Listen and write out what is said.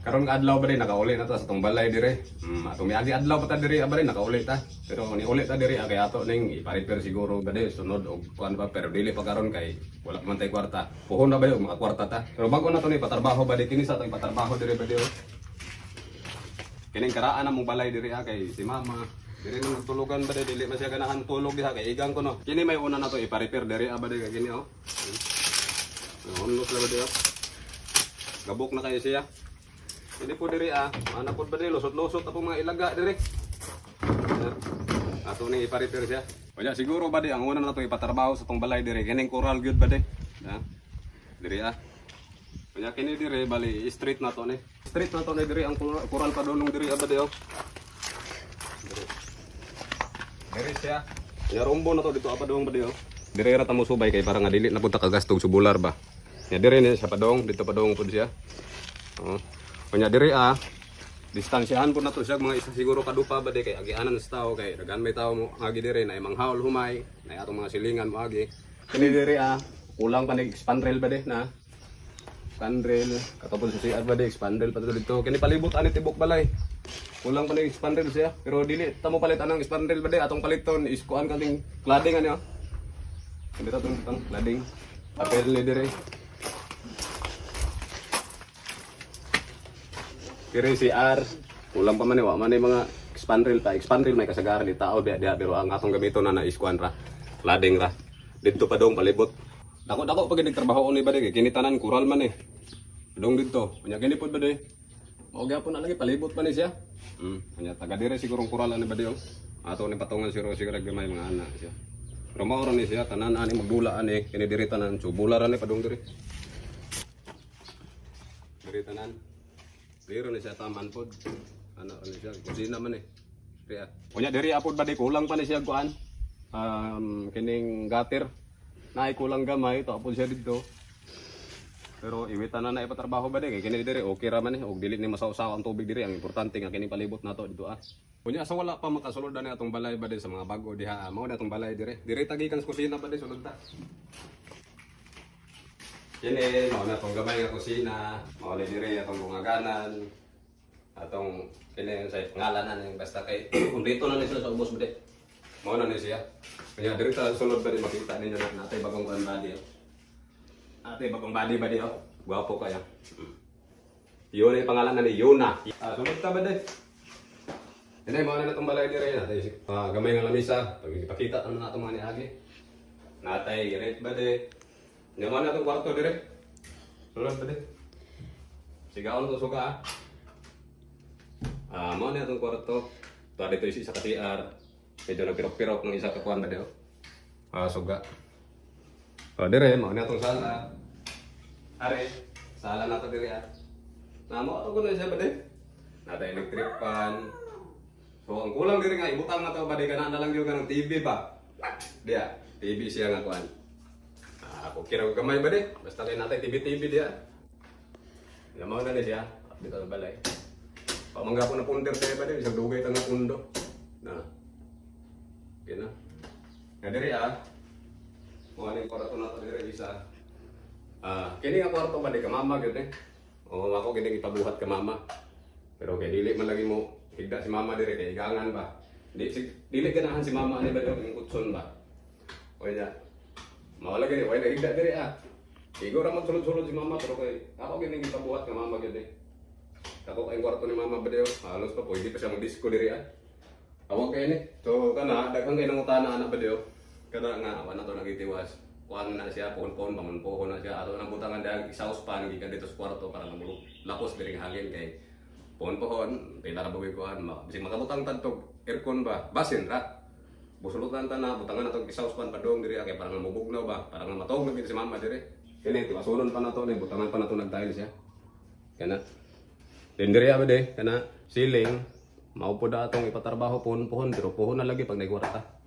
Karon nga adlaw ba din nakauli na ta sa tong balay dire. Atong miagi adlaw pa ta dire ba din nakauli ta. Pero ni uli ta dire kay ato ning ipa-repair siguro ba din sunod og kuan ba pero dili pa karon kay wala man tay kwarta. Puhon na ba yung mga kwarta ta. Pero bago na to ni patrabaho ba di kini sa tong patrabaho dire ba di. Kining karaan na mong balay dire kay si mama. Dire nang tulugan ba dili man siya ganahan tulog diha kay igang ko no. Kini may una na to ipa-repair dire ba di kay kini oh. Unlos lang ba di oh. Gabok na kayo siya. Hindi po diri anak po ba diri lusot-lusot apong mga ilaga diri. Ato ni ipa-repair siya. Kaya siguro ba di ang una na to ipatrabaho sa tong balay diri kining coral gyud ba di. Diri Kaya kini diri bali street na to ni. Street na to ni diri ang coral padulong diri ba di oh. Diri siya. Ya rombo na to dito padong ba di oh. Diri ra ta mo subay kay para nga dili na punta kagastog subular ba. Ya diri ni sa padong dito padong pud siya. Kanya diri distansyahan po na to siya mga isa siguro kadupa ba di kay agianan sa tao kay dagan may tao mo agi diri na imang haul humay na atong mga silingan mo agi. Kini diri kulang pa ni spandrel ba di na spandrel katapos sa siad ba di spandrel pa to dito kini palibot ani tibok balay. Kulang pa ni spandrel siya pero dili ta mo palit anang spandrel ba di atong paliton is kuan kaning cladding ani oh. Dito tong cladding. Apel ni diri. Kiri CR, kulang pa man wa man mga expandrel pa. Expandrel may kasagaran di tao dia pero ang atong gamiton na iskuan ra. Lading ra. Dito pa dong palibot. Dako pag nagtrabaho ni bade kini tanan kural man eh. Dong dito. Unya kini pud bade. Mao gyapon na lagi palibot pa ni siya. Unya taga dire sigurong kural ani bade oh. Ato ni patungan siguro gamay mga anak siya. Pero mao ra ni siya tanan ani magdula ani kini dire tanan subular ani padong dire. Dire tanan. Diri na siya taman pod. Ano siya, kusina man eh. Kaya, kunya diri apod ba di kulang pa ni siya kuan. Kining gutter. Naay kulang gamay to apod siya dito. Pero iwitan na ipatrabaho ba di kay kini diri okay ra man eh og dili ni masaw-saw ang tubig diri ang importante nga kini palibot nato dito Kunya sa wala pa makasulod na atong balay ba di sa mga bago diha. Mao na atong balay diri. Diri tagikan sa kusina ba di sulod ta. Kini, mao na itong gamay nga kusina, mao na diri atong bungaganan, atong kini sa pangalanan yung basta kay kumpleto na ni sila sa ubos ba di. Mao na ni siya. Kaya diri ta sulod ba di makita ninyo na natay bagong body oh. Natay bagong body ba di oh. Gwapo kaya. Yun ay pangalan na ni Yuna. Sulod ta ba di? Kini mao na itong balay diri natay gamay nga lamisa, pagipakita ano na itong mga niagi. Natay rate ba di? Nyaman na itong kwarto dire. Sulod ba di? Sigaon ito suka Mao na itong kwarto. Ito dito isa ka CR. Medyo nagpirok-pirok ng isa ka kuwan ba di suga. Dire, mao na itong sala. Are, sala na ito dire Namo ito ko na siya ba di? Nata electric fan. So ang kulang dire nga ibutang na ito ba di ka na lang yung ng TV ba? Dia, TV siya nga kuwan. Ako kira ko gamay ba di? Basta kay natay TV dia. Lamaw na ni siya dito sa balay. Pamangga ko na punder tayo ba di? Isang dugay tanga pundo. Na. Kina. Nga diri Mga ni kwarto na to diri isa. Kini nga kwarto ba di ka mama gyud eh. O ako gini ipabuhat ka mama. Pero kay dili man lagi mo higda si mama diri kay igangan ba. Dili ganahan si mama ani ba yung kutson ba. O ya. Mawala gani, wala na higda diri Siguro magsulod-sulod si mama pero kay ako gini gipabuhat ka mama gyud eh. Ako kay kwarto ni mama badeo, halos pa pwede pa siya mag-disco diri Awag kay ni. So kana daghang kay nangutana anak badeo. Kada nga awan na to nagitiwas. Kuan na siya pohon-pohon pamunpohon na siya ato nang butangan dang exhaust fan gikan dito sa kwarto para namulog lakos diri nga hangin kay pohon-pohon pila ra bugoy kuan bisig makabutang tadtog aircon ba basin ra. Busulutan ta na butangan atong exhaust fan padong diri kay para mabugnaw ba para matawag na si mama diri. Kini tiwasulon pa nato ni butangan pa nato nagtile siya. Kana. Then diri ba de kana ceiling mao po da atong ipatrabaho pohon-pohon pero pohon na lagi pag naigwarta.